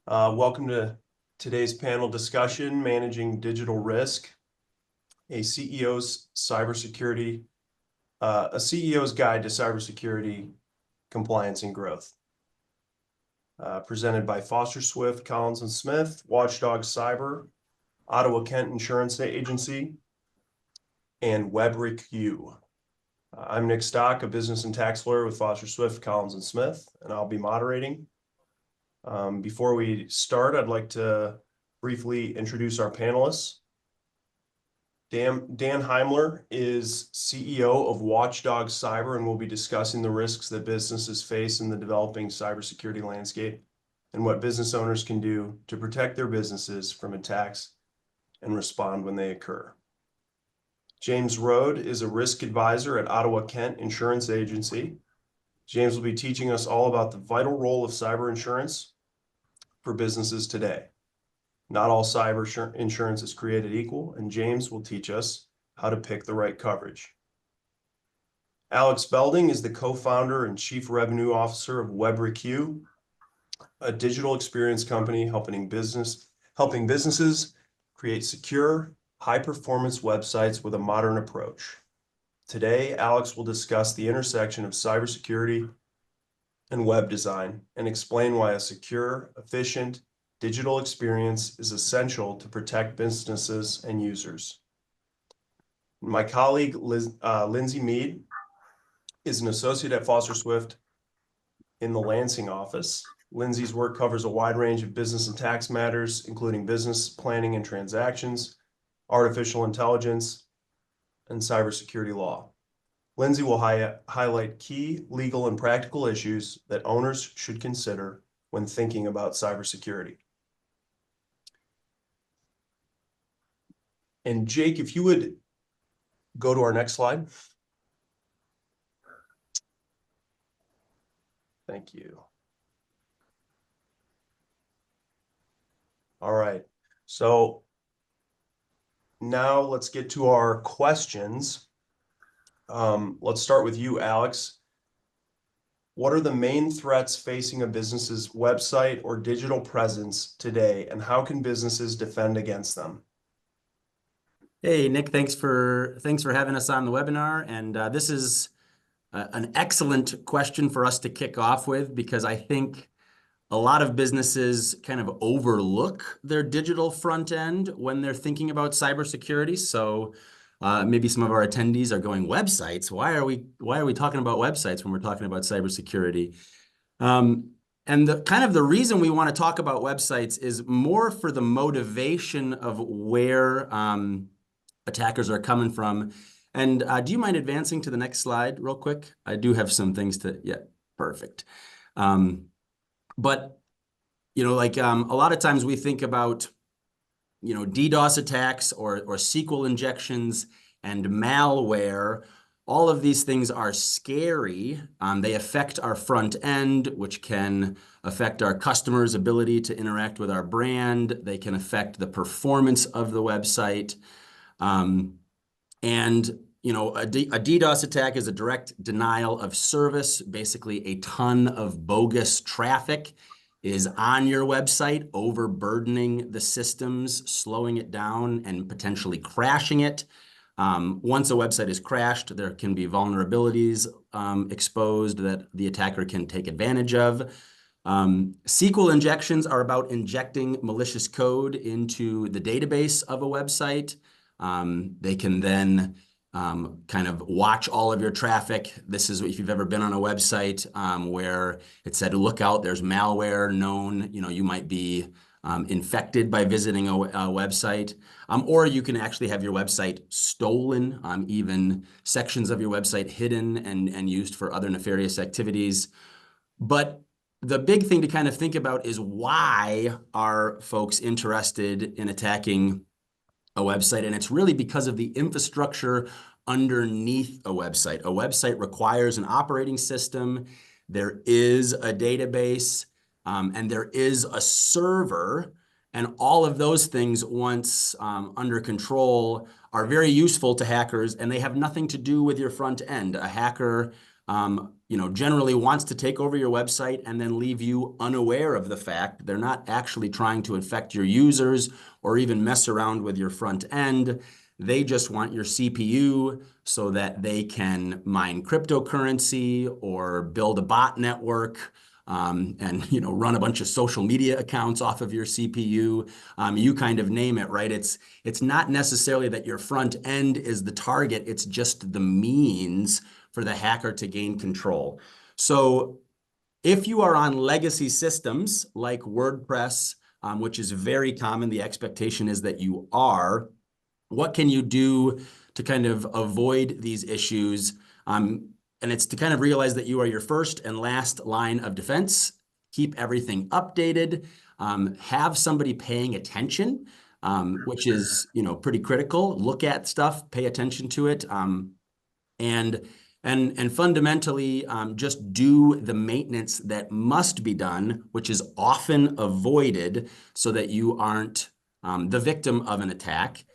Welcome to today's panel discussion, Managing Digital Risk, a CEO's cybersecurity, a CEO's Guide to Cybersecurity Compliance and Growth. Presented by Foster Swift, Collins and Smith, Watchdog Cyber, Ottawa Kent Insurance Agency, and WebriQ. I'm Nick Stock, a business and tax lawyer with Foster Swift, Collins and Smith, and I'll be moderating. Before we start, I'd like to briefly introduce our panelists. Dan Heimler is CEO of Watchdog Cyber and will be discussing the risks that businesses face in the developing cybersecurity landscape and what business owners can do to protect their businesses from attacks and respond when they occur. James Rhoad is a risk advisor at Ottawa Kent Insurance Agency. James will be teaching us all about the vital role of cyber insurance for businesses today. Not all cyber insurance is created equal, and James will teach us how to pick the right coverage. Alex Belding is the co-founder and chief revenue officer of WebriQ, a digital experience company helping businesses create secure, high-performance websites with a modern approach. Today, Alex will discuss the intersection of cybersecurity and web design and explain why a secure, efficient digital experience is essential to protect businesses and users. My colleague, Lindsey Mead, is an associate at Foster Swift in the Lansing office. Lindsey's work covers a wide range of business and tax matters, including business planning and transactions, artificial intelligence, and cybersecurity law. Lindsey will highlight key legal and practical issues that owners should consider when thinking about cybersecurity. And Jake, if you would go to our next slide. Thank you. All right, so now let's get to our questions. Let's start with you, Alex. What are the main threats facing a business's website or digital presence today, and how can businesses defend against them? Hey, Nick, thanks for having us on the webinar. And this is an excellent question for us to kick off with, because I think a lot of businesses kind of overlook their digital front end when they're thinking about cybersecurity. So maybe some of our attendees are going, websites? Why are we talking about websites when we're talking about cybersecurity? And the reason we want to talk about websites is more for the motivation of where attackers are coming from. And do you mind advancing to the next slide real quick? I do have some things to, yeah, perfect. But, a lot of times we think about, DDoS attacks or SQL injections and malware. All of these things are scary. They affect our front end, which can affect our customers' ability to interact with our brand. They can affect the performance of the website. A DDoS attack is a direct denial of service. Basically, a ton of bogus traffic is on your website, overburdening the systems, slowing it down, and potentially crashing it. Once a website is crashed, there can be vulnerabilities exposed that the attacker can take advantage of. SQL injections are about injecting malicious code into the database of a website. They can then kind of watch all of your traffic. This is if you've ever been on a website where it said, look out, there's malware known, you might be infected by visiting a website, or you can actually have your website stolen, even sections of your website hidden and used for other nefarious activities. But the big thing to kind of think about is, why are folks interested in attacking a website? And it's really because of the infrastructure underneath a website. A website requires an operating system. There is a database, and there is a server. And all of those things, once under control, are very useful to hackers, and they have nothing to do with your front end. A hacker generally wants to take over your website and then leave you unaware of the fact they're not actually trying to infect your users or even mess around with your front end. They just want your CPU so that they can mine cryptocurrency or build a bot network, and run a bunch of social media accounts off of your CPU. You kind of name it, right? It's not necessarily that your front end is the target. It's just the means for the hacker to gain control. So if you are on legacy systems like WordPress, which is very common, the expectation is that you are, what can you do to kind of avoid these issues? And it's to kind of realize that you are your first and last line of defense. Keep everything updated. Have somebody paying attention, which is pretty critical. Look at stuff, pay attention to it, and fundamentally just do the maintenance that must be done, which is often avoided, so that you aren't the victim of an attack.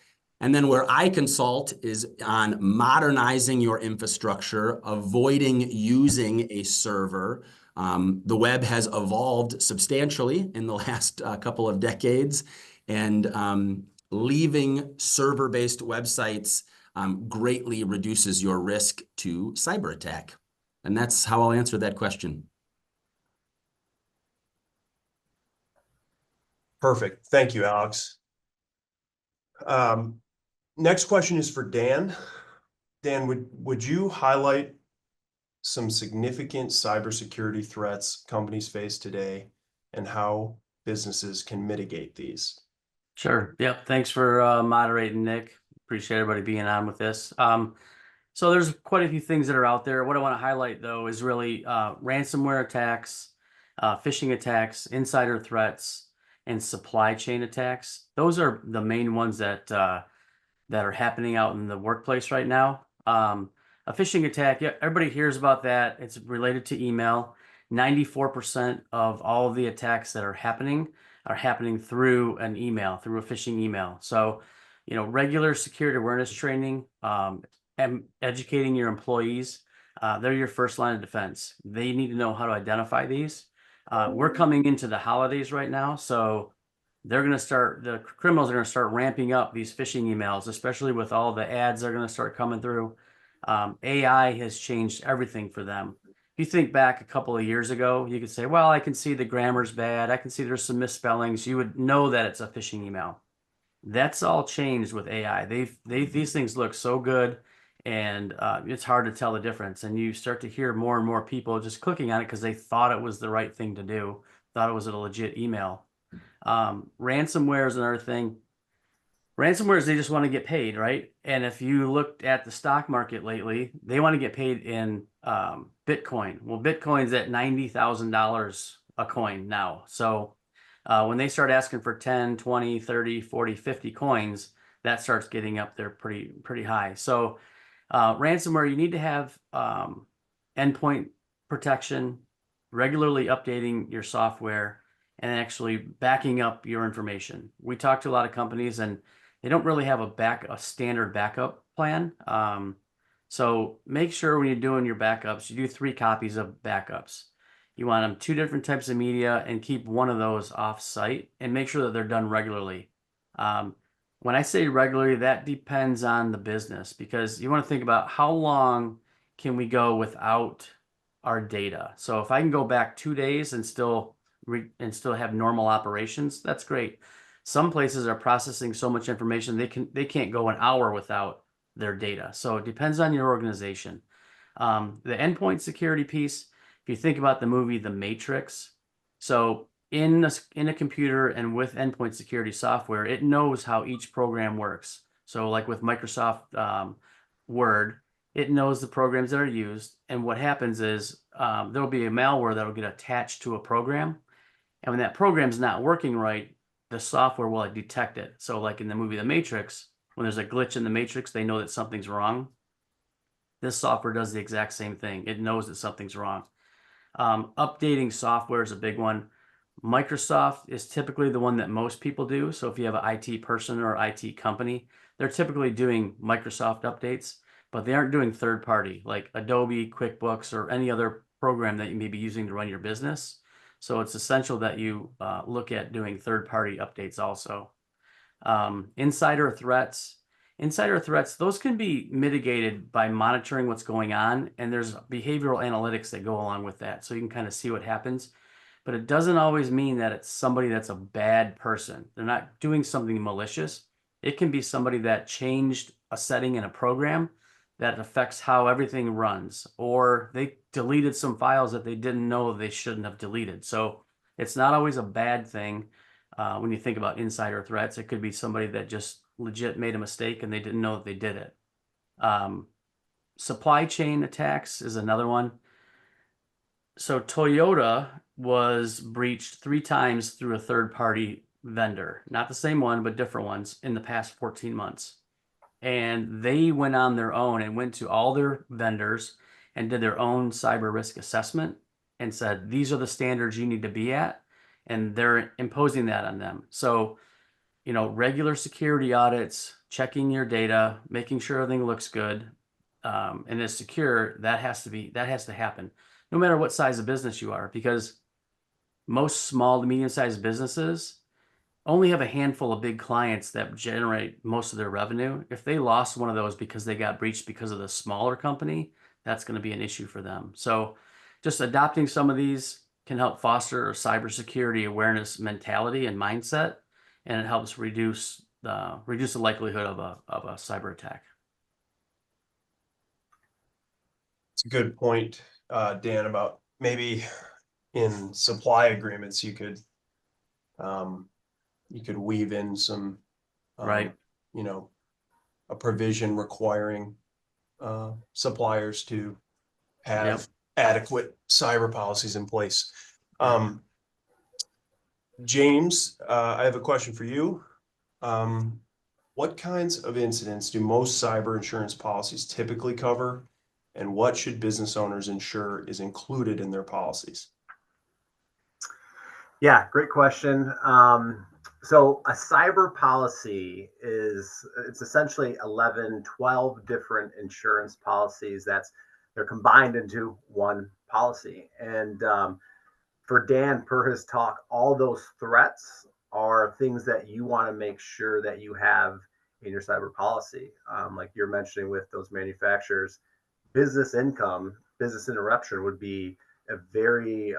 And then where I consult is on modernizing your infrastructure, avoiding using a server. The web has evolved substantially in the last couple of decades, and leaving server-based websites greatly reduces your risk to cyber attack. And that's how I'll answer that question. Perfect. Thank you, Alex. Next question is for Dan. Dan, would you highlight some significant cybersecurity threats companies face today and how businesses can mitigate these? Sure. Yep. Thanks for moderating, Nick. Appreciate everybody being on with this. So there's quite a few things that are out there. What I want to highlight, though, is really ransomware attacks, phishing attacks, insider threats, and supply chain attacks. Those are the main ones that are happening out in the workplace right now. A phishing attack, yeah, everybody hears about that. It's related to email. 94% of all of the attacks that are happening through an email, through a phishing email. So, regular security awareness training, and educating your employees, they're your first line of defense. They need to know how to identify these. We're coming into the holidays right now, so the criminals are going to start ramping up these phishing emails, especially with all the ads that are going to start coming through. AI has changed everything for them. If you think back a couple of years ago, you could say, well, I can see the grammar's bad. I can see there's some misspellings. You would know that it's a phishing email. That's all changed with AI. These things look so good, and it's hard to tell the difference. And you start to hear more and more people just clicking on it because they thought it was the right thing to do, thought it was a legit email. Ransomware is another thing. Ransomware is they just want to get paid, right? And if you looked at the stock market lately, they want to get paid in Bitcoin. Well, Bitcoin's at $90,000 a coin now. So when they start asking for 10, 20, 30, 40, 50 coins, that starts getting up there pretty high. So ransomware, you need to have endpoint protection, regularly updating your software, and actually backing up your information. We talk to a lot of companies, and they don't really have a standard backup plan. So make sure when you're doing your backups, you do 3 copies of backups. You want them 2 different types of media, and keep one of those off site, and make sure that they're done regularly. When I say regularly, that depends on the business, because you want to think about how long can we go without our data. So if I can go back 2 days and still have normal operations, that's great. Some places are processing so much information they can't go an hour without their data. So it depends on your organization. The endpoint security piece, if you think about the movie The Matrix, so in a computer and with endpoint security software, it knows how each program works. So like with Microsoft Word, it knows the programs that are used, and what happens is there'll be a malware that will get attached to a program, and when that program's not working right, the software will detect it. So like in the movie The Matrix, when there's a glitch in the Matrix, they know that something's wrong. This software does the exact same thing. It knows that something's wrong. Updating software is a big one. Microsoft is typically the one that most people do. So if you have an IT person or IT company, they're typically doing Microsoft updates. but they aren't doing third party like Adobe, QuickBooks, or any other program that you may be using to run your business. So it's essential that you look at doing third party updates also. Insider threats. Insider threats, those can be mitigated by monitoring what's going on, and there's behavioral analytics that go along with that. So you can kind of see what happens, but it doesn't always mean that it's somebody that's a bad person. They're not doing something malicious. It can be somebody that changed a setting in a program that affects how everything runs, or they deleted some files that they didn't know they shouldn't have deleted. So it's not always a bad thing. When you think about insider threats, it could be somebody that just legit made a mistake and they didn't know that they did it. Supply chain attacks is another one. So Toyota was breached 3 times through a third-party vendor, not the same one, but different ones in the past 14 months. And they went on their own and went to all their vendors and did their own cyber risk assessment and said, these are the standards you need to be at. And they're imposing that on them. So, you know, regular security audits, checking your data, making sure everything looks good, and is secure, that has to happen, no matter what size of business you are, because most small to medium-sized businesses only have a handful of big clients that generate most of their revenue. If they lost one of those because they got breached because of the smaller company, that's going to be an issue for them. So just adopting some of these can help foster a cybersecurity awareness mentality and mindset, and it helps reduce the likelihood of a cyber attack. It's a good point, Dan, about maybe in supply agreements, you could weave in some, Right. you know, a provision requiring suppliers to have adequate cyber policies in place. James, I have a question for you. What kinds of incidents do most cyber insurance policies typically cover, and what should business owners ensure is included in their policies? Yeah, great question. So a cyber policy it's essentially 11, 12 different insurance policies they're combined into one policy. And for Dan, per his talk, all those threats are things that you want to make sure that you have in your cyber policy. Like you're mentioning with those manufacturers, business interruption would be a very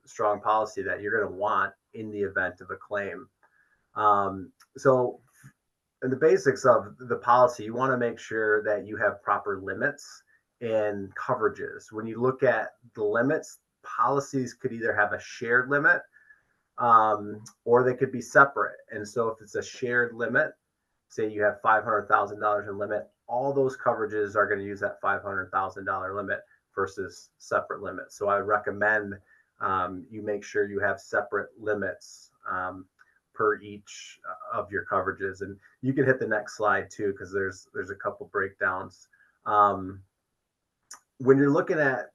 strong policy that you're going to want in the event of a claim. So in the basics of the policy, you want to make sure that you have proper limits and coverages. When you look at the limits, policies could either have a shared limit or they could be separate. And so if it's a shared limit, say you have $500,000 in limit, all those coverages are going to use that $500,000 limit versus separate limits. So I recommend you make sure you have separate limits per each of your coverages. And you can hit the next slide too, because there's a couple breakdowns. When you're looking at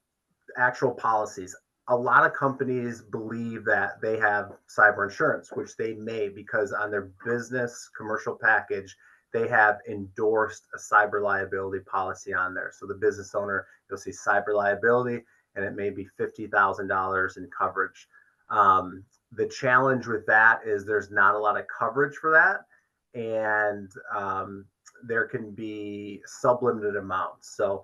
actual policies, a lot of companies believe that they have cyber insurance, which they may, because on their business commercial package, they have endorsed a cyber liability policy on there. So the business owner, you'll see cyber liability, and it may be $50,000 in coverage. The challenge with that is there's not a lot of coverage for that, and there can be sublimited amounts. So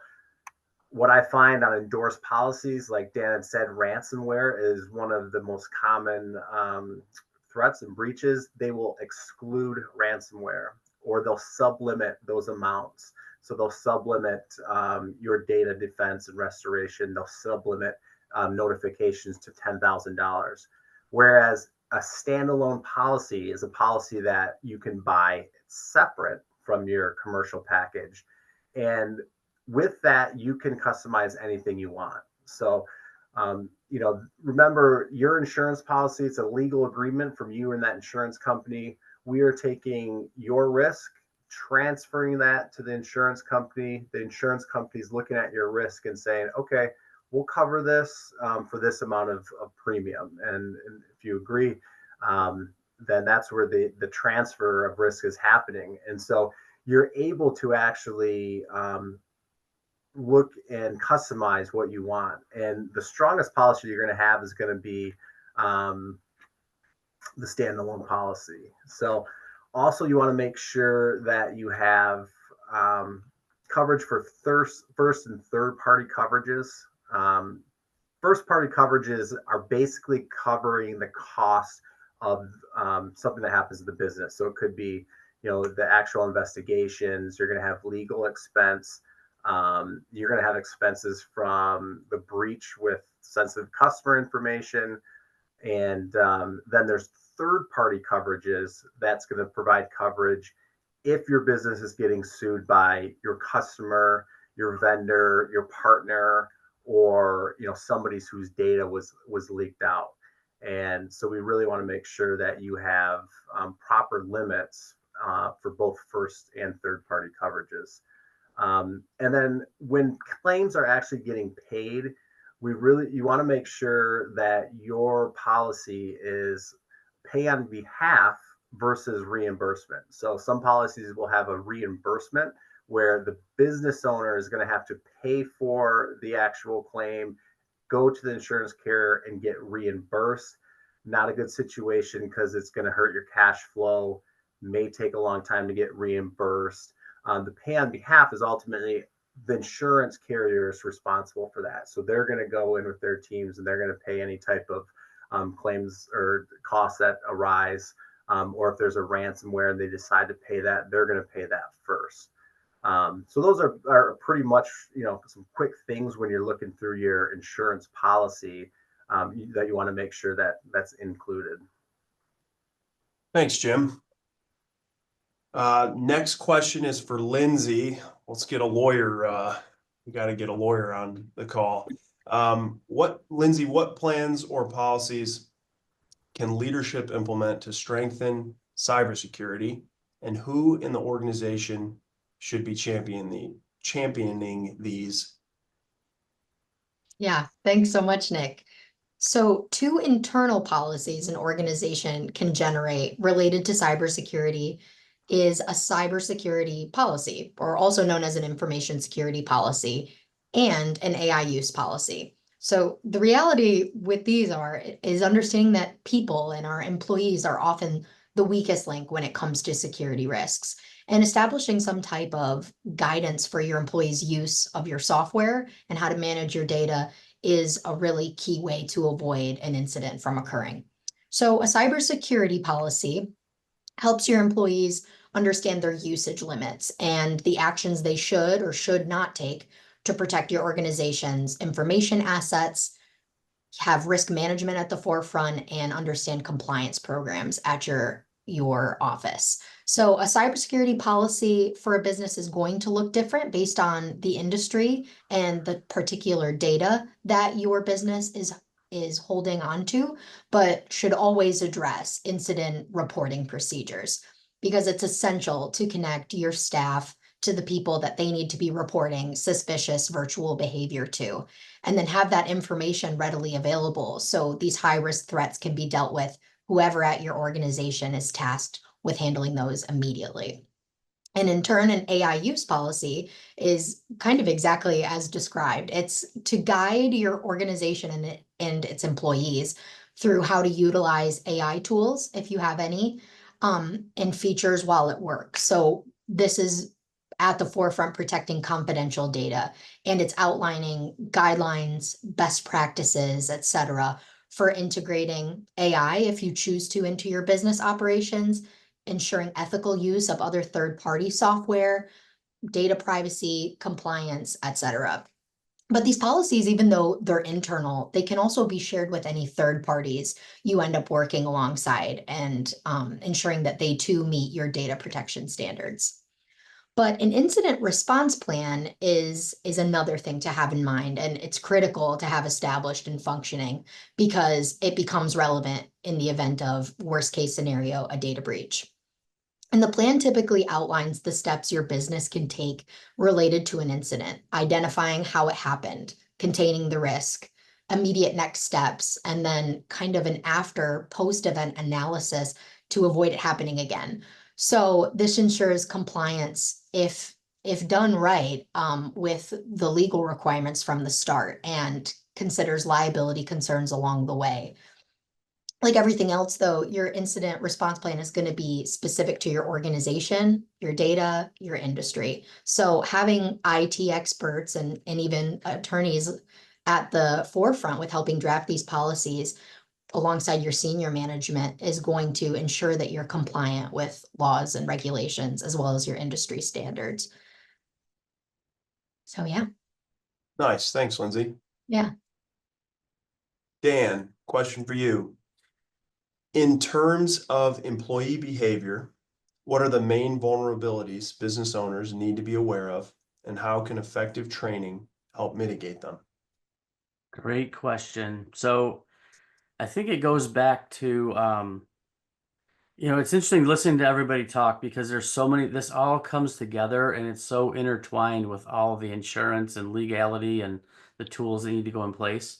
what I find on endorsed policies, like Dan had said, ransomware is one of the most common threats and breaches. They will exclude ransomware, or they'll sublimit those amounts. So they'll sublimit your data defense and restoration. They'll sublimit notifications to $10,000. Whereas a standalone policy is a policy that you can buy separate from your commercial package. And with that, you can customize anything you want. So, remember your insurance policy, it's a legal agreement from you and that insurance company. We are taking your risk, transferring that to the insurance company. The insurance company is looking at your risk and saying, okay, we'll cover this for this amount of premium. And if you agree, then that's where the transfer of risk is happening. And so you're able to actually look and customize what you want. And the strongest policy you're going to have is going to be the standalone policy. So also you want to make sure that you have coverage for first and third party coverages. First party coverages are basically covering the cost of something that happens to the business. So it could be, the actual investigations. You're going to have legal expense. You're going to have expenses from the breach with sensitive customer information. And then there's third party coverages that's going to provide coverage if your business is getting sued by your customer, your vendor, your partner, or somebody whose data was leaked out. And so we really want to make sure that you have proper limits for both first and third party coverages. And then when claims are actually getting paid, you want to make sure that your policy is pay on behalf versus reimbursement. So some policies will have a reimbursement where the business owner is going to have to pay for the actual claim, go to the insurance carrier and get reimbursed. Not a good situation because it's going to hurt your cash flow, may take a long time to get reimbursed. The pay on behalf is ultimately the insurance carrier is responsible for that. So they're going to go in with their teams and they're going to pay any type of claims or costs that arise. Or if there's a ransomware and they decide to pay that, they're going to pay that first. So those are pretty much, some quick things when you're looking through your insurance policy that you want to make sure that that's included. Thanks, Jim. Next question is for Lindsey. Let's get a lawyer. We got to get a lawyer on the call. Lindsey, what plans or policies can leadership implement to strengthen cybersecurity, and who in the organization should be championing these? Yeah, thanks so much, Nick. So 2 internal policies an organization can generate related to cybersecurity is a cybersecurity policy, or also known as an information security policy, and an AI use policy. So the reality with these is understanding that people and our employees are often the weakest link when it comes to security risks, and establishing some type of guidance for your employees' use of your software and how to manage your data is a really key way to avoid an incident from occurring. So a cybersecurity policy helps your employees understand their usage limits and the actions they should or should not take to protect your organization's information assets, have risk management at the forefront, and understand compliance programs at your office. So a cybersecurity policy for a business is going to look different based on the industry and the particular data that your business is holding on to, but should always address incident reporting procedures, because it's essential to connect your staff to the people that they need to be reporting suspicious virtual behavior to, and then have that information readily available so these high-risk threats can be dealt with whoever at your organization is tasked with handling those immediately. And in turn, an AI use policy is kind of exactly as described. It's to guide your organization and its employees through how to utilize AI tools, if you have any, and features while at work. So this is at the forefront protecting confidential data, and it's outlining guidelines, best practices, et cetera, for integrating AI, if you choose to, into your business operations, ensuring ethical use of other third-party software, data privacy, compliance, et cetera. But these policies, even though they're internal, they can also be shared with any third parties you end up working alongside, and ensuring that they too meet your data protection standards. But an incident response plan is another thing to have in mind, and it's critical to have established and functioning because it becomes relevant in the event of worst case scenario, a data breach. And the plan typically outlines the steps your business can take related to an incident, identifying how it happened, containing the risk, immediate next steps, and then kind of an after post-event analysis to avoid it happening again. So this ensures compliance if if done right, with the legal requirements from the start and considers liability concerns along the way. Like everything else, though, your incident response plan is going to be specific to your organization, your data, your industry. So having IT experts and even attorneys at the forefront with helping draft these policies alongside your senior management is going to ensure that you're compliant with laws and regulations as well as your industry standards. So yeah, Nice. Thanks, Lindsey. yeah. Dan, question for you. In terms of employee behavior, what are the main vulnerabilities business owners need to be aware of, and how can effective training help mitigate them? Great question. So I think it goes back to, it's interesting listening to everybody talk because there's so many, this all comes together and it's so intertwined with all the insurance and legality and the tools that need to go in place.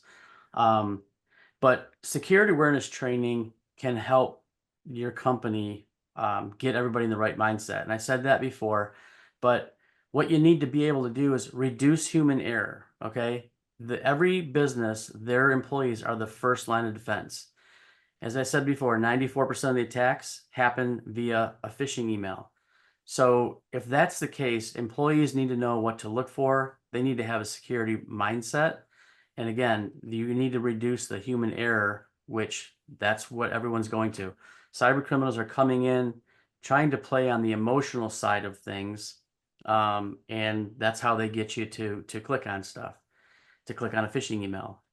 But security awareness training can help your company get everybody in the right mindset. And I said that before, but what you need to be able to do is reduce human error. Okay. Every business, their employees are the first line of defense. As I said before, 94% of the attacks happen via a phishing email. So if that's the case, employees need to know what to look for. They need to have a security mindset. And again, you need to reduce the human error, which that's what everyone's going to. Cyber criminals are coming in, trying to play on the emotional side of things. And that's how they get you to click on stuff, to click on a phishing email.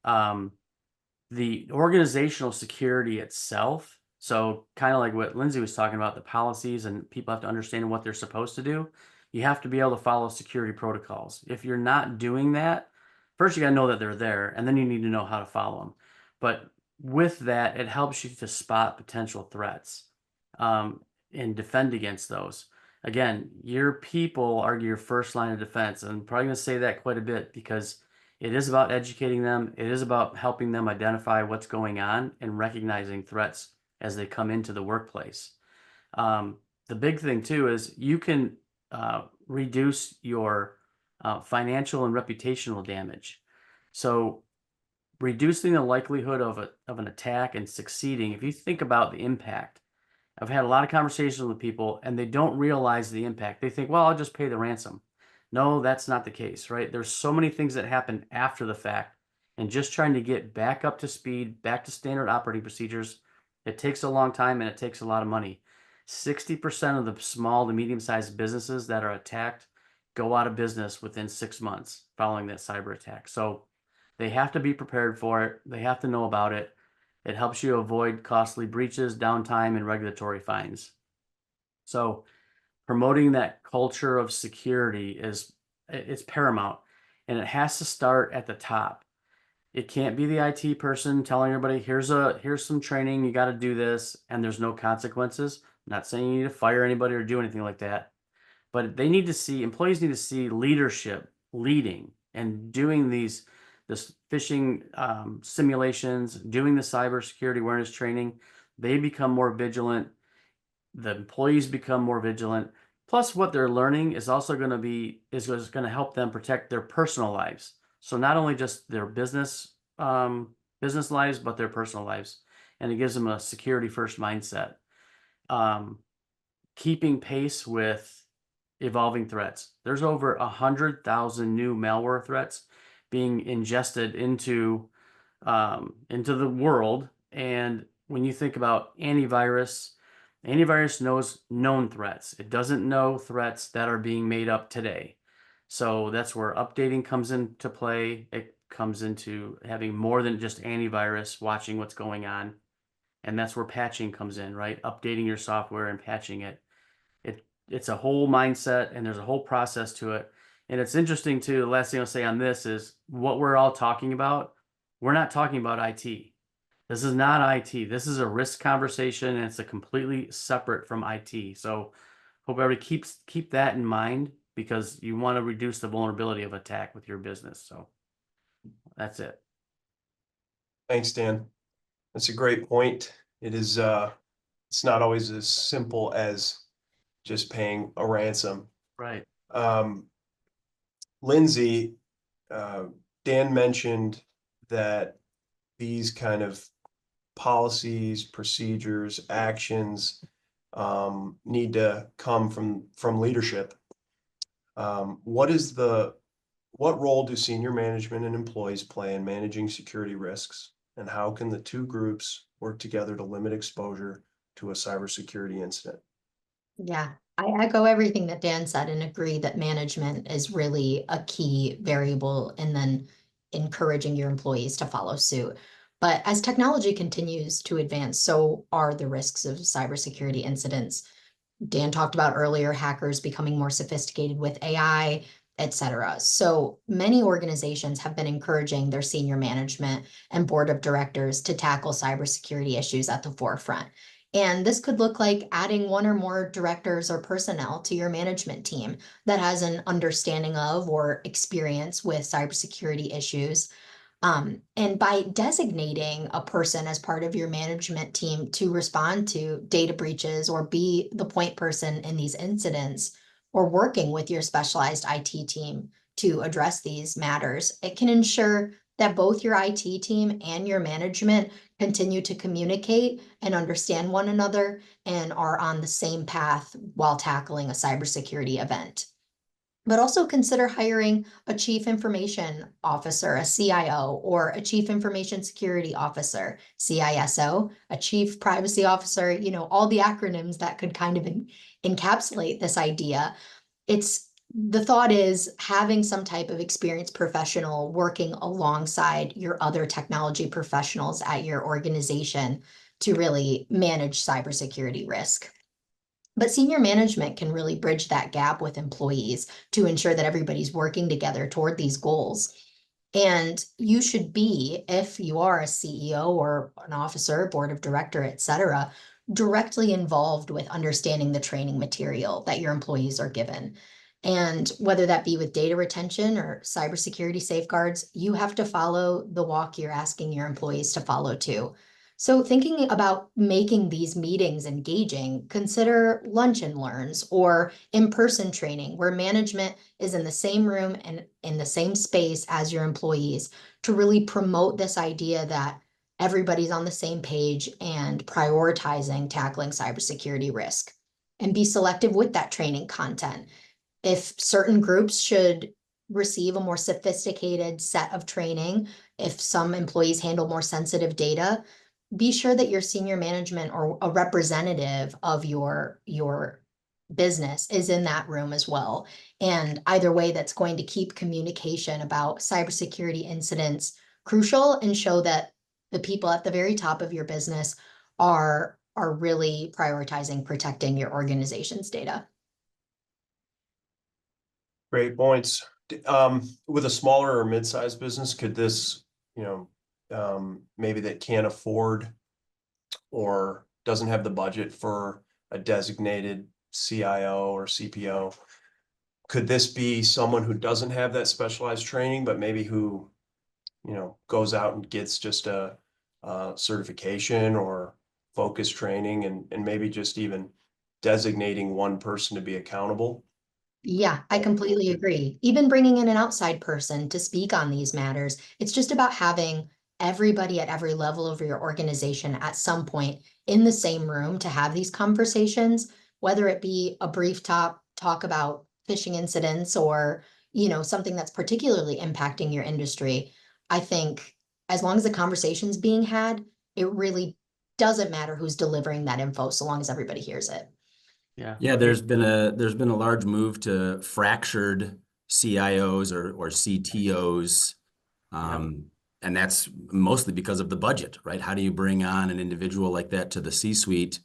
The organizational security itself, so kind of like what Lindsey was talking about, the policies and people have to understand what they're supposed to do. You have to be able to follow security protocols. If you're not doing that, first you got to know that they're there, and then you need to know how to follow them. But with that, it helps you to spot potential threats and defend against those. Again, your people are your first line of defense. And I'm probably going to say that quite a bit because it is about educating them. It is about helping them identify what's going on and recognizing threats as they come into the workplace. The big thing too is you can reduce your financial and reputational damage. So reducing the likelihood of an attack and succeeding, if you think about the impact, I've had a lot of conversations with people and they don't realize the impact. They think, well, I'll just pay the ransom. No, that's not the case, right? There's so many things that happen after the fact, and just trying to get back up to speed, back to standard operating procedures, it takes a long time and it takes a lot of money. 60% of the small to medium-sized businesses that are attacked go out of business within 6 months following that cyber attack. So they have to be prepared for it. They have to know about it. It helps you avoid costly breaches, downtime, and regulatory fines. So promoting that culture of security it's paramount, and it has to start at the top. It can't be the IT person telling everybody, here's some training, you got to do this, and there's no consequences. I'm not saying you need to fire anybody or do anything like that, but employees need to see leadership leading and doing this phishing simulations, doing the cybersecurity awareness training. They become more vigilant. The employees become more vigilant. Plus, what they're learning is also going to help them protect their personal lives. So not only just their business lives, but their personal lives, and it gives them a security first mindset. Keeping pace with evolving threats. There's over 100,000 new malware threats being ingested into the world, and when you think about antivirus knows known threats. It doesn't know threats that are being made up today. So that's where updating comes into play. It comes into having more than just antivirus, watching what's going on. And that's where patching comes in, right? Updating your software and patching it. It's a whole mindset, and there's a whole process to it. And it's interesting too, the last thing I'll say on this is what we're all talking about. We're not talking about IT. This is not IT. This is a risk conversation, and it's a completely separate from IT. So hope everybody keep that in mind, because you want to reduce the vulnerability of attack with your business. So that's it. Thanks, Dan. That's a great point. It is, it's not always as simple as just paying a ransom. Right. Lindsey, Dan mentioned that these kind of policies, procedures, actions need to come from leadership. What role do senior management and employees play in managing security risks? And how can the two groups work together to limit exposure to a cybersecurity incident? Yeah, I echo everything that Dan said and agree that management is really a key variable and then encouraging your employees to follow suit. But as technology continues to advance, so are the risks of cybersecurity incidents. Dan talked about earlier, hackers becoming more sophisticated with AI, et cetera. So many organizations have been encouraging their senior management and board of directors to tackle cybersecurity issues at the forefront. And this could look like adding one or more directors or personnel to your management team that has an understanding of or experience with cybersecurity issues. And by designating a person as part of your management team to respond to data breaches or be the point person in these incidents, or working with your specialized IT team to address these matters, it can ensure that both your IT team and your management continue to communicate and understand one another and are on the same path while tackling a cybersecurity event. But also consider hiring a chief information officer, a CIO, or a chief information security officer, CISO, a chief privacy officer, all the acronyms that could kind of encapsulate this idea. The thought is having some type of experienced professional working alongside your other technology professionals at your organization to really manage cybersecurity risk. But senior management can really bridge that gap with employees to ensure that everybody's working together toward these goals. And you should be, if you are a CEO or an officer, board of director, et cetera, directly involved with understanding the training material that your employees are given. And whether that be with data retention or cybersecurity safeguards, you have to follow the walk you're asking your employees to follow too. So thinking about making these meetings engaging, consider lunch and learns or in-person training where management is in the same room and in the same space as your employees to really promote this idea that everybody's on the same page and prioritizing tackling cybersecurity risk. And be selective with that training content. If certain groups should receive a more sophisticated set of training, if some employees handle more sensitive data, be sure that your senior management or a representative of your business is in that room as well. And either way, that's going to keep communication about cybersecurity incidents crucial and show that the people at the very top of your business are really prioritizing protecting your organization's data. Great points. With a smaller or mid-sized business, could this, maybe that can't afford or doesn't have the budget for a designated CIO or CPO, could this be someone who doesn't have that specialized training, but maybe who, goes out and gets just a certification or focus training and maybe just even designating one person to be accountable? Yeah, I completely agree. Even bringing in an outside person to speak on these matters, it's just about having everybody at every level of your organization at some point in the same room to have these conversations, whether it be a brief talk about phishing incidents or, something that's particularly impacting your industry. I think as long as the conversation's being had, it really doesn't matter who's delivering that info, so long as everybody hears it. Yeah, there's been a large move to fractured CIOs or CTOs. And that's mostly because of the budget, right? How do you bring on an individual like that to the C-suite?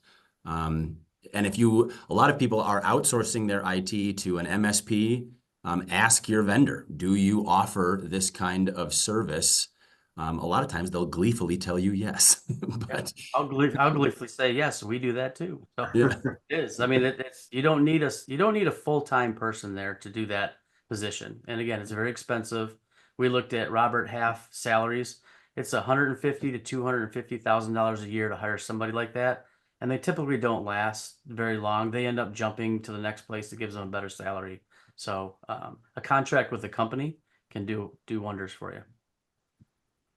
And a lot of people are outsourcing their IT to an MSP. Ask your vendor, do you offer this kind of service? A lot of times they'll gleefully tell you yes. But I'll gleefully say yes, we do that too. So yeah. it is. I mean, it's you don't need a full-time person there to do that position. And again, it's very expensive. We looked at Robert Half salaries. It's $150,000 to $250,000 a year to hire somebody like that, and they typically don't last very long. They end up jumping to the next place that gives them a better salary. So a contract with a company can do wonders for you.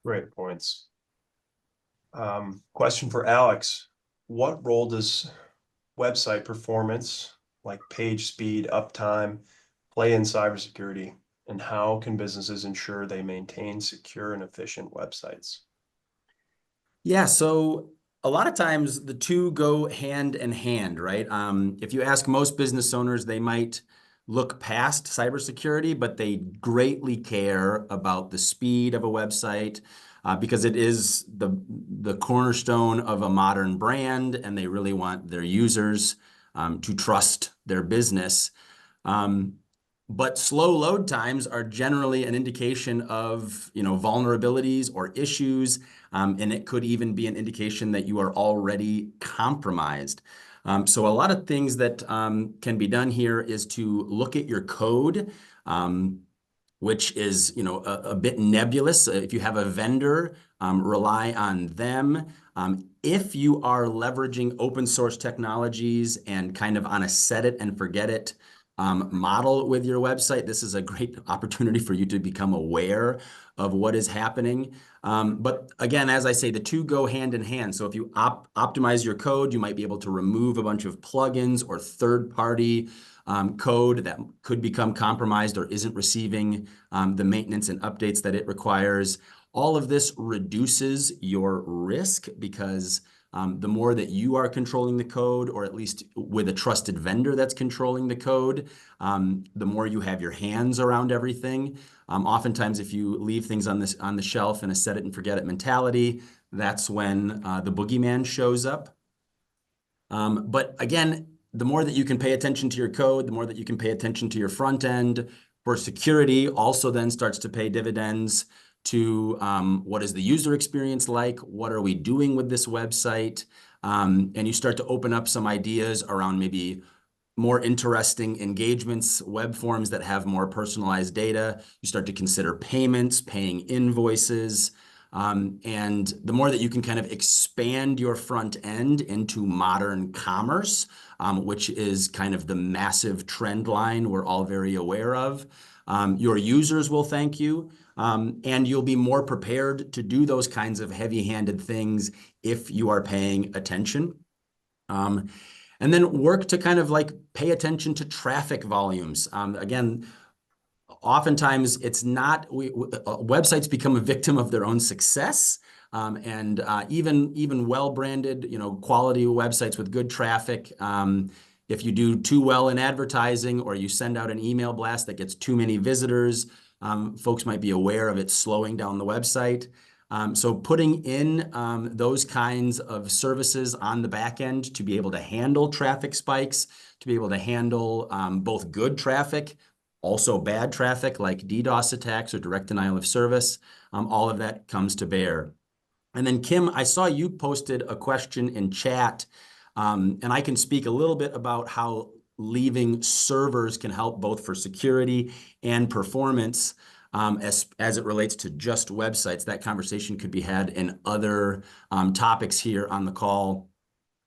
Great points. Question for Alex. What role does website performance, like page speed, uptime, play in cybersecurity? And how can businesses ensure they maintain secure and efficient websites? Yeah, so a lot of times the two go hand in hand, right? If you ask most business owners, they might look past cybersecurity, but they greatly care about the speed of a website because it is the cornerstone of a modern brand, and they really want their users to trust their business. But slow load times are generally an indication of, vulnerabilities or issues, and it could even be an indication that you are already compromised. So a lot of things that can be done here is to look at your code, which is, a bit nebulous. If you have a vendor, rely on them. If you are leveraging open source technologies and kind of on a set it and forget it model with your website, this is a great opportunity for you to become aware of what is happening. But again, as I say, the two go hand in hand. So if you optimize your code, you might be able to remove a bunch of plugins or third-party code that could become compromised or isn't receiving the maintenance and updates that it requires. All of this reduces your risk because the more that you are controlling the code, or at least with a trusted vendor that's controlling the code, the more you have your hands around everything. Oftentimes, if you leave things on the shelf in a set it and forget it mentality, that's when the boogeyman shows up. But again, the more that you can pay attention to your code, the more that you can pay attention to your front end. For security, also then starts to pay dividends to what is the user experience like? What are we doing with this website? And you start to open up some ideas around maybe more interesting engagements, web forms that have more personalized data. You start to consider payments, paying invoices. And the more that you can kind of expand your front end into modern commerce, which is kind of the massive trend line we're all very aware of, your users will thank you. And you'll be more prepared to do those kinds of heavy-handed things if you are paying attention. And then work to kind of like pay attention to traffic volumes. Again, oftentimes it's not, websites become a victim of their own success. And even well-branded, quality websites with good traffic, if you do too well in advertising or you send out an email blast that gets too many visitors, folks might be aware of it slowing down the website. So putting in those kinds of services on the back end to be able to handle traffic spikes, to be able to handle both good traffic, also bad traffic like DDoS attacks or direct denial of service, all of that comes to bear. And then Kim, I saw you posted a question in chat, and I can speak a little bit about how leaving servers can help both for security and performance. As it relates to just websites. That conversation could be had in other topics here on the call.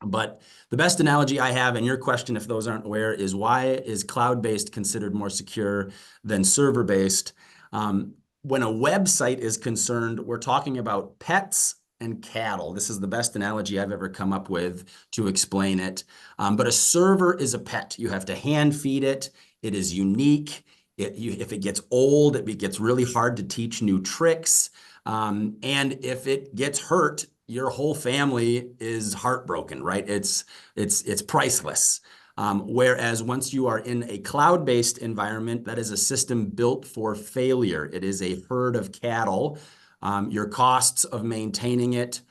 But the best analogy I have, and your question, if those aren't aware, is why is cloud-based considered more secure than server-based? When a website is concerned, we're talking about pets and cattle. This is the best analogy I've ever come up with to explain it. But a server is a pet. You have to hand feed it. It is unique. If it gets old, it gets really hard to teach new tricks. And if it gets hurt, your whole family is heartbroken, right? It's priceless. Whereas once you are in a cloud-based environment, that is a system built for failure. It is a herd of cattle. Your costs of maintaining it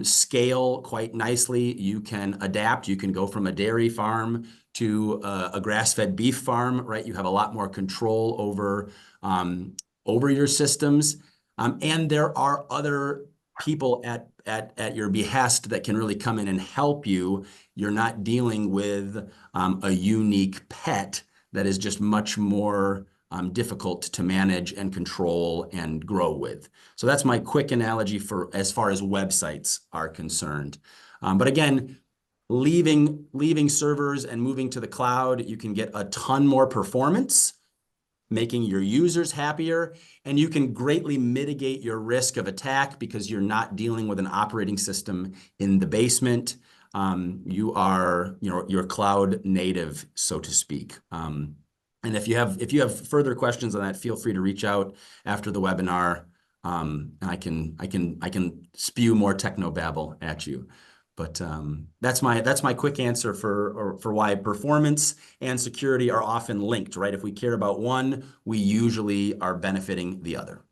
scale quite nicely. You can adapt. You can go from a dairy farm to a grass-fed beef farm, right? You have a lot more control over your systems. And there are other people at your behest that can really come in and help you. You're not dealing with a unique pet that is just much more difficult to manage and control and grow with. So that's my quick analogy for as far as websites are concerned. But again, leaving servers and moving to the cloud, you can get a ton more performance, making your users happier, and you can greatly mitigate your risk of attack because you're not dealing with an operating system in the basement. You're cloud native, so to speak. And if you have further questions on that, feel free to reach out after the webinar. And I can spew more technobabble at you. But that's my quick answer for why performance and security are often linked, right? If we care about one, we usually are benefiting the other.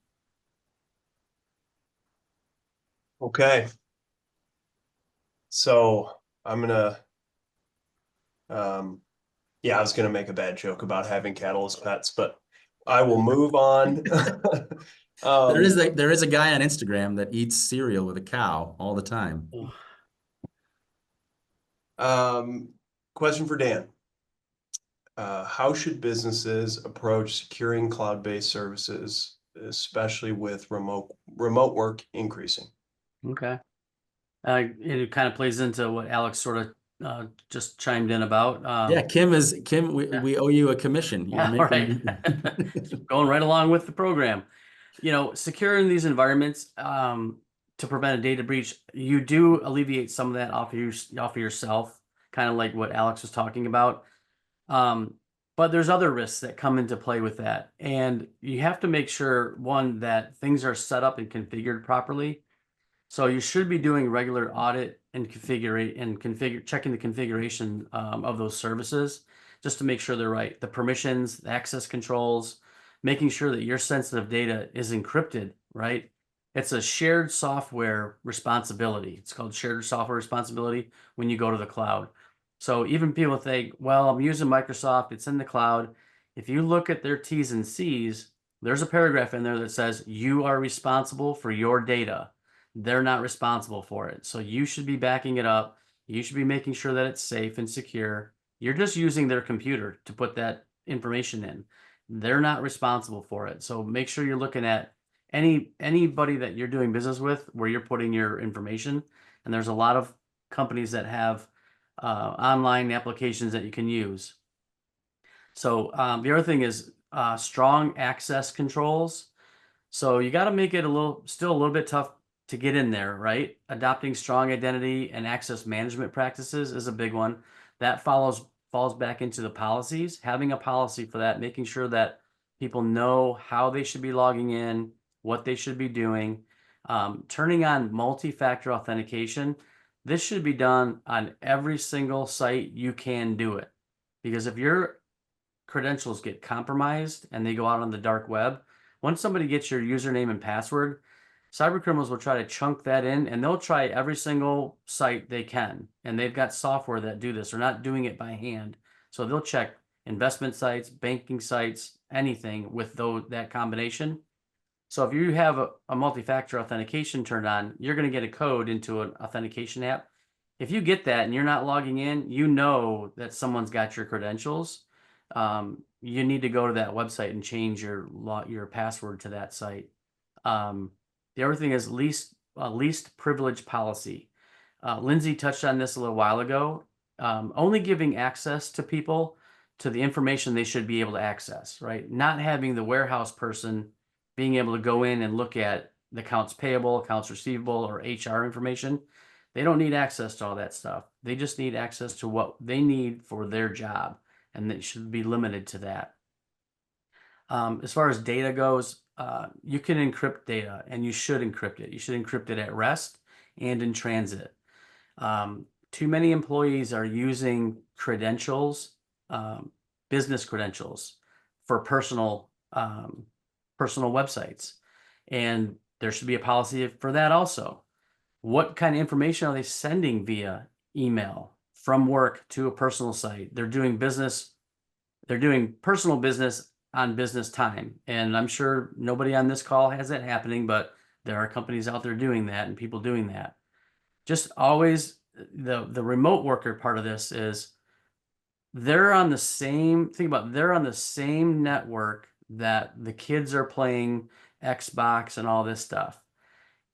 Okay. So I'm gonna, yeah, I was gonna make a bad joke about having cattle as pets, but I will move on. There is a guy on Instagram that eats cereal with a cow all the time. Question for Dan. How should businesses approach securing cloud-based services, especially with remote work increasing? Okay. It kind of plays into what Alex sort of just chimed in about. Yeah, Kim, we owe you a commission. You're Yeah, right. Going right along with the program. Securing these environments to prevent a data breach, you do alleviate some of that off of yourself, kind of like what Alex was talking about. But there's other risks that come into play with that. And you have to make sure, one, that things are set up and configured properly. So you should be doing regular audit and checking the configuration of those services just to make sure they're right. The permissions, the access controls, making sure that your sensitive data is encrypted, right? It's a shared software responsibility. It's called shared software responsibility when you go to the cloud. So even people think, well, I'm using Microsoft, it's in the cloud. If you look at their T's and C's, there's a paragraph in there that says you are responsible for your data. They're not responsible for it. So you should be backing it up. You should be making sure that it's safe and secure. You're just using their computer to put that information in. They're not responsible for it. So make sure you're looking at anybody that you're doing business with where you're putting your information. And there's a lot of companies that have online applications that you can use. So the other thing is strong access controls. So you got to make it still a little bit tough to get in there, right? Adopting strong identity and access management practices is a big one. That falls back into the policies, having a policy for that, making sure that people know how they should be logging in, what they should be doing, turning on multi-factor authentication. This should be done on every single site you can do it. Because if your credentials get compromised and they go out on the dark web, once somebody gets your username and password, cyber criminals will try to chunk that in, and they'll try every single site they can. And they've got software that do this. They're not doing it by hand. So they'll check investment sites, banking sites, anything with that combination. So if you have a multi-factor authentication turned on, you're going to get a code into an authentication app. If you get that and you're not logging in, you know that someone's got your credentials. You need to go to that website and change your password to that site. The other thing is least privilege policy. Lindsey touched on this a little while ago. Only giving access to people to the information they should be able to access, right? Not having the warehouse person being able to go in and look at the accounts payable, accounts receivable, or HR information. They don't need access to all that stuff. They just need access to what they need for their job, and it should be limited to that. As far as data goes, you can encrypt data, and you should encrypt it. You should encrypt it at rest and in transit. Too many employees are using credentials, business credentials, for personal websites, and there should be a policy for that also. What kind of information are they sending via email from work to a personal site? They're doing personal business on business time. And I'm sure nobody on this call has that happening, but there are companies out there doing that and people doing that. Just always the remote worker part of this is they're on the same network that the kids are playing Xbox and all this stuff.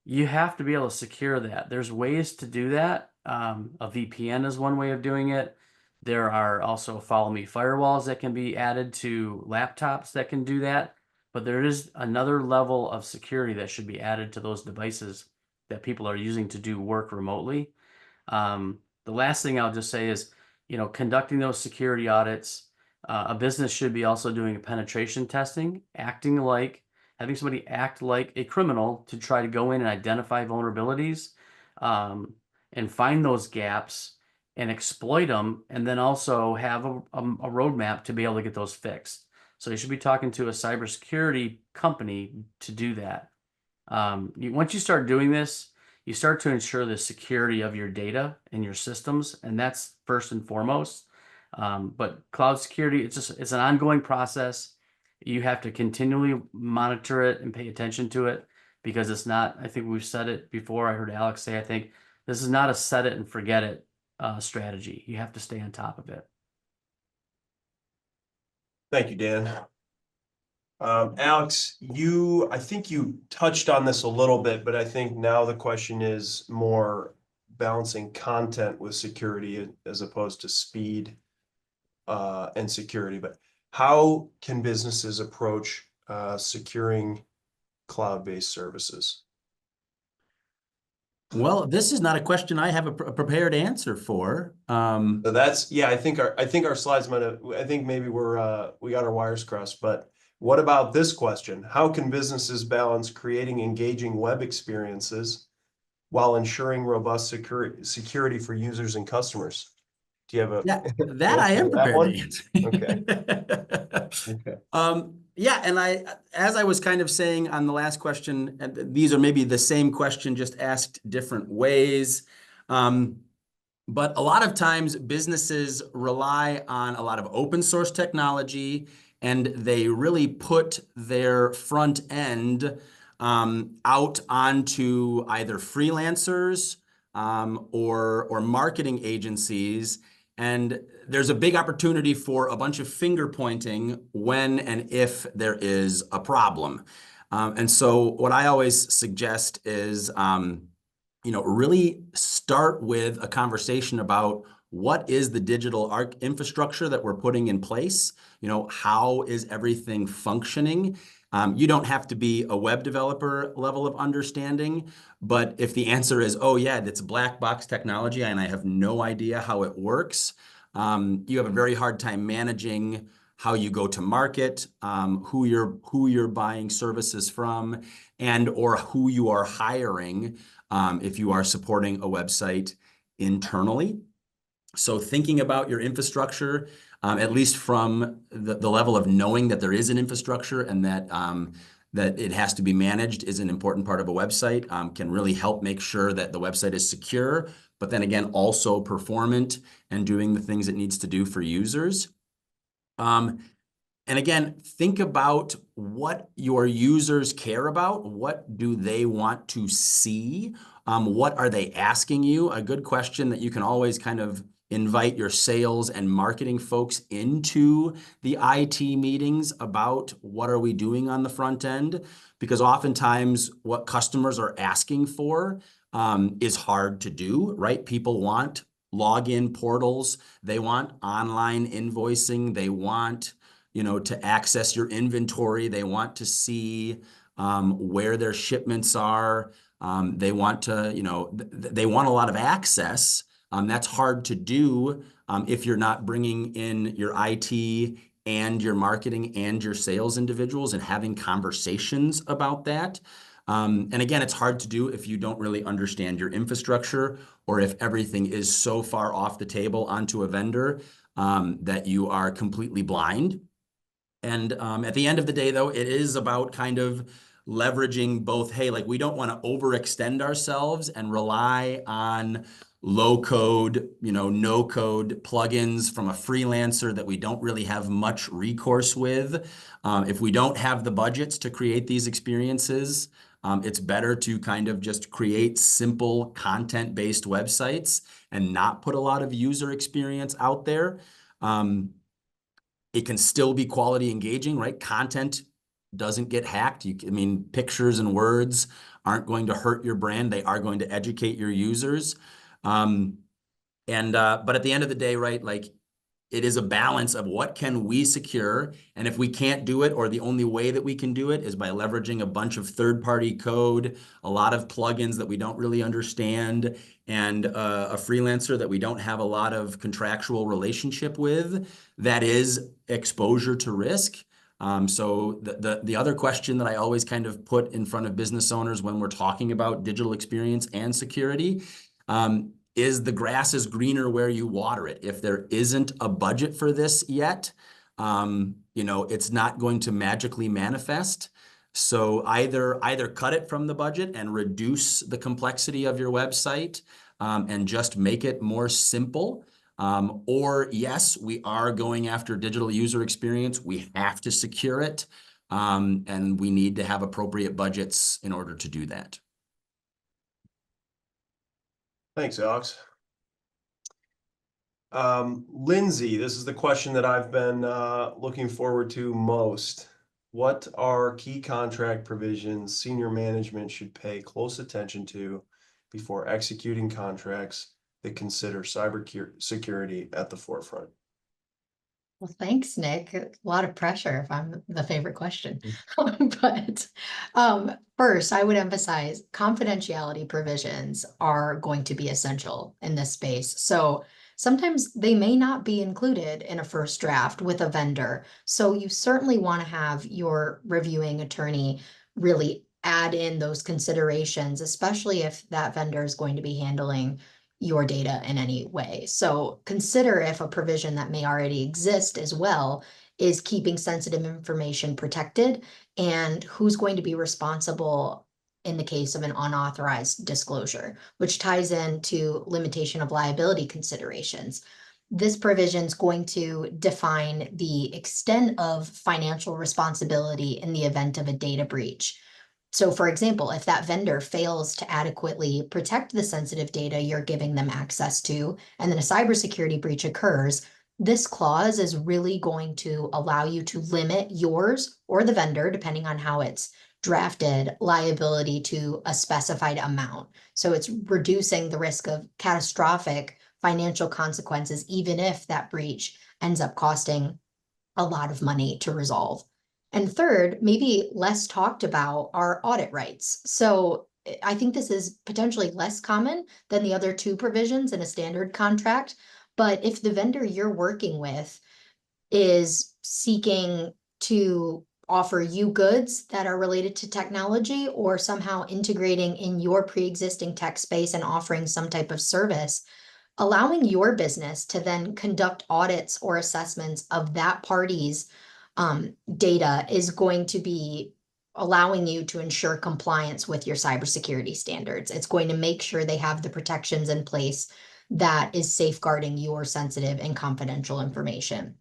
You have to be able to secure that. There's ways to do that. A VPN is one way of doing it. There are also follow me firewalls that can be added to laptops that can do that. But there is another level of security that should be added to those devices that people are using to do work remotely. The last thing I'll just say is, conducting those security audits, a business should be also doing a penetration testing, having somebody act like a criminal to try to go in and identify vulnerabilities, and find those gaps and exploit them, and then also have a roadmap to be able to get those fixed. So you should be talking to a cybersecurity company to do that. Once you start doing this, you start to ensure the security of your data and your systems, and that's first and foremost. But cloud security, it's an ongoing process. You have to continually monitor it and pay attention to it, because it's not, I think we've said it before, I heard Alex say, I think this is not a set it and forget it strategy. You have to stay on top of it. Thank you, Dan. Alex, I think you touched on this a little bit, but I think now the question is more balancing content with security as opposed to speed and security. But how can businesses approach securing cloud-based services? Well, this is not a question I have a prepared answer for. So that's, yeah, I think our slides might have, I think maybe we got our wires crossed, but what about this question? How can businesses balance creating engaging web experiences while ensuring robust security for users and customers? Do you have a that I am prepared to answer. Okay. Yeah, and as I was kind of saying on the last question, and these are maybe the same question, just asked different ways. But a lot of times businesses rely on a lot of open source technology, and they really put their front end out onto either freelancers or marketing agencies. And there's a big opportunity for a bunch of finger pointing when and if there is a problem. And so what I always suggest is, really start with a conversation about what is the digital infrastructure that we're putting in place? How is everything functioning? You don't have to be a web developer level of understanding, but if the answer is, oh yeah, it's black box technology and I have no idea how it works, you have a very hard time managing how you go to market, who you're buying services from, and or who you are hiring if you are supporting a website internally. So thinking about your infrastructure, at least from the level of knowing that there is an infrastructure and that it has to be managed, is an important part of a website, can really help make sure that the website is secure, but then again, also performant and doing the things it needs to do for users. And again, think about what your users care about. What do they want to see? What are they asking you? A good question that you can always kind of invite your sales and marketing folks into the IT meetings about what are we doing on the front end, because oftentimes what customers are asking for is hard to do, right? People want login portals. They want online invoicing. They want to access your inventory. They want to see where their shipments are. They want to, they want a lot of access. That's hard to do if you're not bringing in your IT and your marketing and your sales individuals and having conversations about that. And again, it's hard to do if you don't really understand your infrastructure, or if everything is so far off the table onto a vendor that you are completely blind. And at the end of the day, though, it is about kind of leveraging both, hey, like we don't want to overextend ourselves and rely on low code, no code plugins from a freelancer that we don't really have much recourse with. If we don't have the budgets to create these experiences, it's better to kind of just create simple content-based websites and not put a lot of user experience out there. It can still be quality engaging, right? Content doesn't get hacked. Pictures and words aren't going to hurt your brand. They are going to educate your users. But at the end of the day, right, like it is a balance of what can we secure, and if we can't do it, or the only way that we can do it is by leveraging a bunch of third-party code, a lot of plugins that we don't really understand, and a freelancer that we don't have a lot of contractual relationship with, that is exposure to risk. So the other question that I always kind of put in front of business owners when we're talking about digital experience and security, is the grass is greener where you water it. If there isn't a budget for this yet, it's not going to magically manifest. So either cut it from the budget and reduce the complexity of your website, and just make it more simple. Or yes, we are going after digital user experience. We have to secure it, and we need to have appropriate budgets in order to do that. Thanks, Alex. Lindsey, this is the question that I've been looking forward to most. What are key contract provisions senior management should pay close attention to before executing contracts that consider cybersecurity at the forefront? Well, thanks, Nick. A lot of pressure if I'm the favorite question. But first, I would emphasize confidentiality provisions are going to be essential in this space. So sometimes they may not be included in a first draft with a vendor. So you certainly want to have your reviewing attorney really add in those considerations, especially if that vendor is going to be handling your data in any way. So consider if a provision that may already exist as well is keeping sensitive information protected, and who's going to be responsible in the case of an unauthorized disclosure, which ties into limitation of liability considerations. This provision is going to define the extent of financial responsibility in the event of a data breach. So for example, if that vendor fails to adequately protect the sensitive data you're giving them access to, and then a cybersecurity breach occurs, this clause is really going to allow you to limit yours or the vendor, depending on how it's drafted, liability to a specified amount. So it's reducing the risk of catastrophic financial consequences, even if that breach ends up costing a lot of money to resolve. And third, maybe less talked about, are audit rights. So I think this is potentially less common than the other two provisions in a standard contract. But if the vendor you're working with is seeking to offer you goods that are related to technology, or somehow integrating in your pre-existing tech space and offering some type of service, allowing your business to then conduct audits or assessments of that party's data is going to be allowing you to ensure compliance with your cybersecurity standards. It's going to make sure they have the protections in place that is safeguarding your sensitive and confidential information.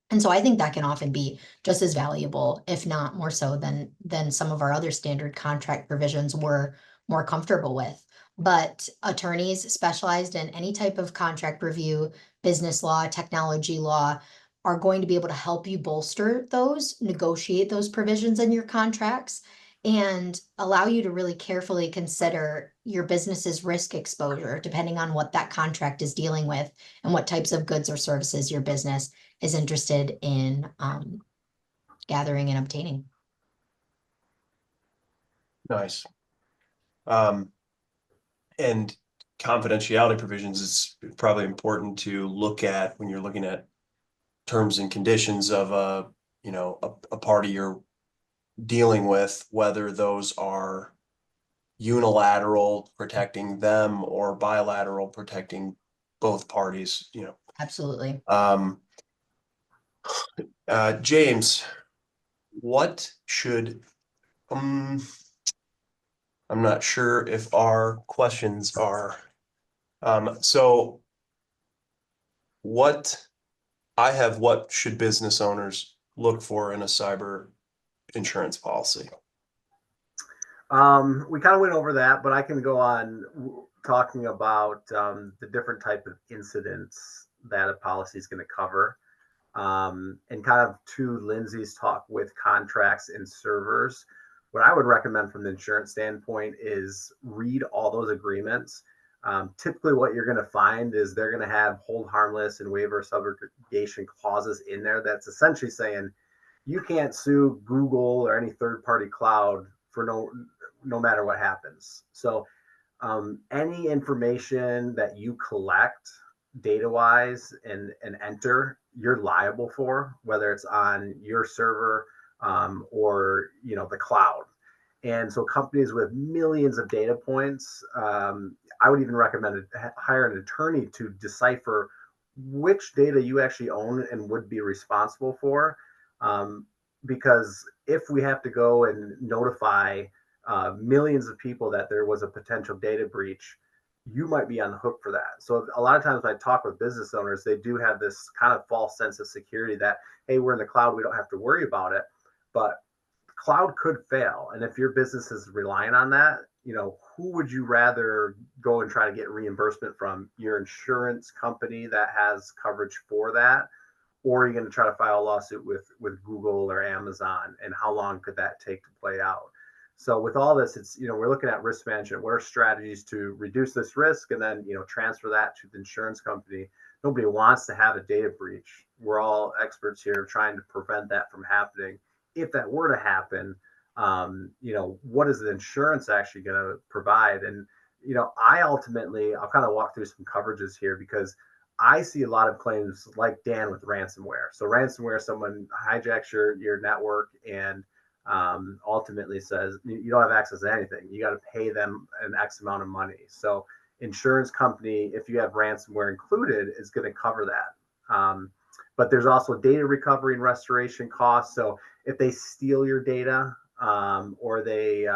And so I think that can often be just as valuable, if not more so, than some of our other standard contract provisions we're more comfortable with. But attorneys specialized in any type of contract review, business law, technology law, are going to be able to help you bolster those, negotiate those provisions in your contracts, and allow you to really carefully consider your business's risk exposure, depending on what that contract is dealing with and what types of goods or services your business is interested in gathering and obtaining. Nice. And confidentiality provisions is probably important to look at when you're looking at terms and conditions of a party you're dealing with, whether those are unilateral protecting them or bilateral protecting both parties, Absolutely. James, what should I'm not sure if our questions are so what should business owners look for in a cyber insurance policy? We kind of went over that, but I can go on talking about the different type of incidents that a policy is going to cover. And kind of to Lindsey's talk with contracts and servers, what I would recommend from the insurance standpoint is read all those agreements. Typically what you're going to find is they're going to have hold harmless and waiver subrogation clauses in there. That's essentially saying you can't sue Google or any third-party cloud for no matter what happens. So any information that you collect data-wise and enter, you're liable for, whether it's on your server or the cloud. And so companies with millions of data points, I would even recommend hire an attorney to decipher which data you actually own and would be responsible for. Because if we have to go and notify millions of people that there was a potential data breach, you might be on the hook for that. So a lot of times when I talk with business owners, they do have this kind of false sense of security that, hey, we're in the cloud, we don't have to worry about it. But cloud could fail. And if your business is relying on that, who would you rather go and try to get reimbursement from? Your insurance company that has coverage for that? Or are you going to try to file a lawsuit with Google or Amazon? And how long could that take to play out? So with all this, it's, we're looking at risk management. What are strategies to reduce this risk and then, transfer that to the insurance company? Nobody wants to have a data breach. We're all experts here trying to prevent that from happening. If that were to happen, what is the insurance actually going to provide? And, I'll kind of walk through some coverages here because I see a lot of claims like Dan with ransomware. So ransomware, someone hijacks your network and ultimately says you don't have access to anything. You got to pay them an X amount of money. So insurance company, if you have ransomware included, is going to cover that. But there's also data recovery and restoration costs. So if they steal your data or they,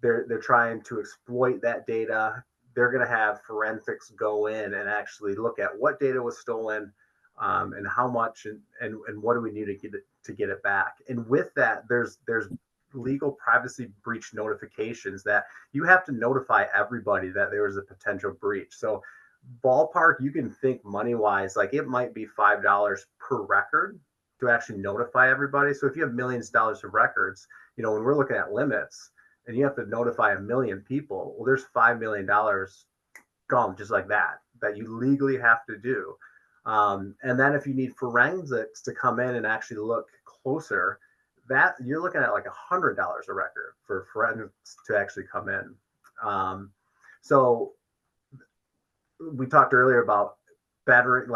they're trying to exploit that data, they're going to have forensics go in and actually look at what data was stolen and how much and what do we need to get it back. And with that, there's legal privacy breach notifications that you have to notify everybody that there was a potential breach. So ballpark, you can think money wise, like it might be $5 per record to actually notify everybody. So if you have millions of dollars of records, when we're looking at limits and you have to notify 1 million people, well, there's $5 million gone just like that you legally have to do. And then if you need forensics to come in and actually look closer, that you're looking at like $100 a record for forensics to actually come in. So we talked earlier about betterment,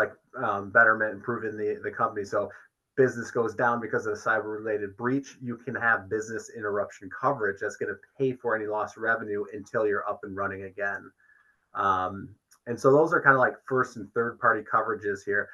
improving the company. So business goes down because of a cyber-related breach, you can have business interruption coverage that's going to pay for any lost revenue until you're up and running again. And so those are kind of like first and third party coverages here.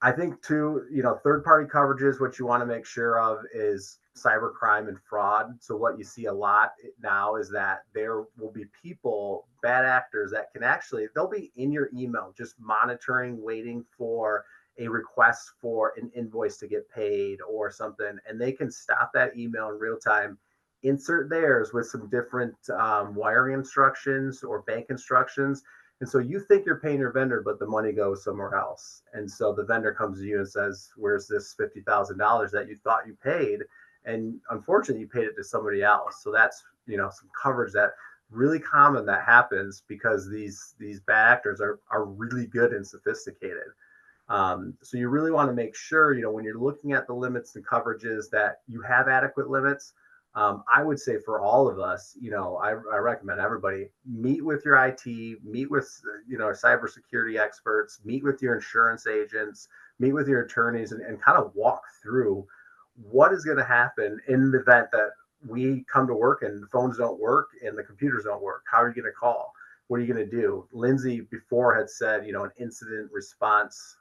I think too, third party coverages, what you want to make sure of is cyber crime and fraud. So what you see a lot now is that there will be people, bad actors that can actually, they'll be in your email, just monitoring, waiting for a request for an invoice to get paid or something. And they can stop that email in real time, insert theirs with some different wiring instructions or bank instructions. And so you think you're paying your vendor, but the money goes somewhere else. And so the vendor comes to you and says, where's this $50,000 that you thought you paid? And unfortunately, you paid it to somebody else. So that's, some coverage that really common that happens because these bad actors are really good and sophisticated. So you really want to make sure, when you're looking at the limits and coverages that you have adequate limits. I would say for all of us, I recommend everybody meet with your IT, meet with, cybersecurity experts, meet with your insurance agents, meet with your attorneys and kind of walk through what is going to happen in the event that we come to work and the phones don't work and the computers don't work. How are you going to call? What are you going to do? Lindsey before had said, an incident response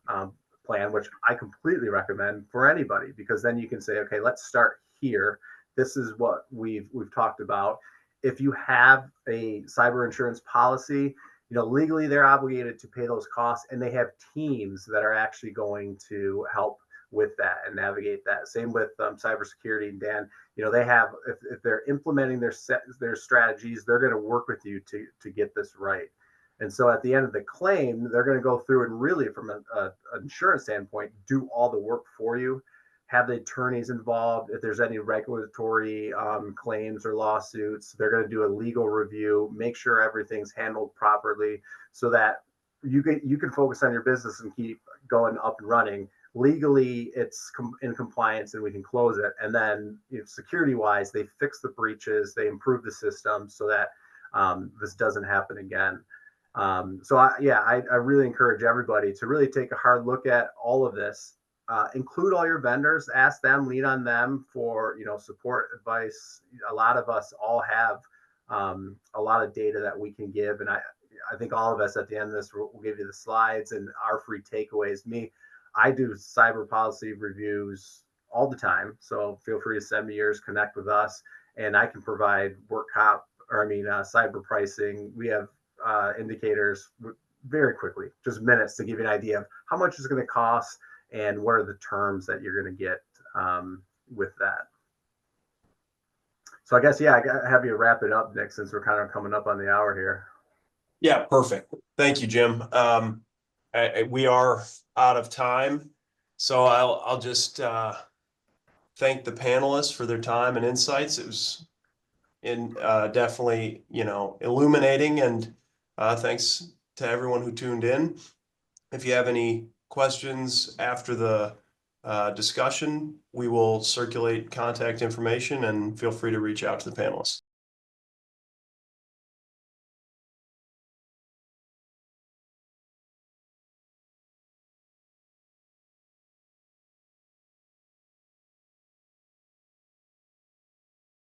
plan, which I completely recommend for anybody, because then you can say, okay, let's start here. This is what we've talked about. If you have a cyber insurance policy, legally they're obligated to pay those costs, and they have teams that are actually going to help with that and navigate that. Same with cybersecurity. And Dan, they have, if they're implementing their strategies, they're going to work with you to get this right. And so at the end of the claim, they're going to go through and really, from an insurance standpoint, do all the work for you, have the attorneys involved. If there's any regulatory claims or lawsuits, they're going to do a legal review, make sure everything's handled properly so that you can focus on your business and keep going up and running. Legally, it's in compliance and we can close it. And then security wise, they fix the breaches, they improve the system so that this doesn't happen again. So I really encourage everybody to really take a hard look at all of this. Include all your vendors, ask them, lean on them for support, advice. A lot of us all have a lot of data that we can give, and I think all of us at the end of this will give you the slides and our free takeaways. I do cyber policy reviews all the time, so feel free to send me yours, connect with us, and I can provide cyber pricing. We have indicators very quickly, just minutes, to give you an idea of how much it's going to cost and what are the terms that you're going to get with that. So I guess, I gotta have you wrap it up, Nick, since we're kind of coming up on the hour here. Yeah, perfect. Thank you, Jim. We are out of time, so I'll just thank the panelists for their time and insights. It was definitely illuminating, and thanks to everyone who tuned in. If you have any questions after the discussion, we will circulate contact information, and feel free to reach out to the panelists.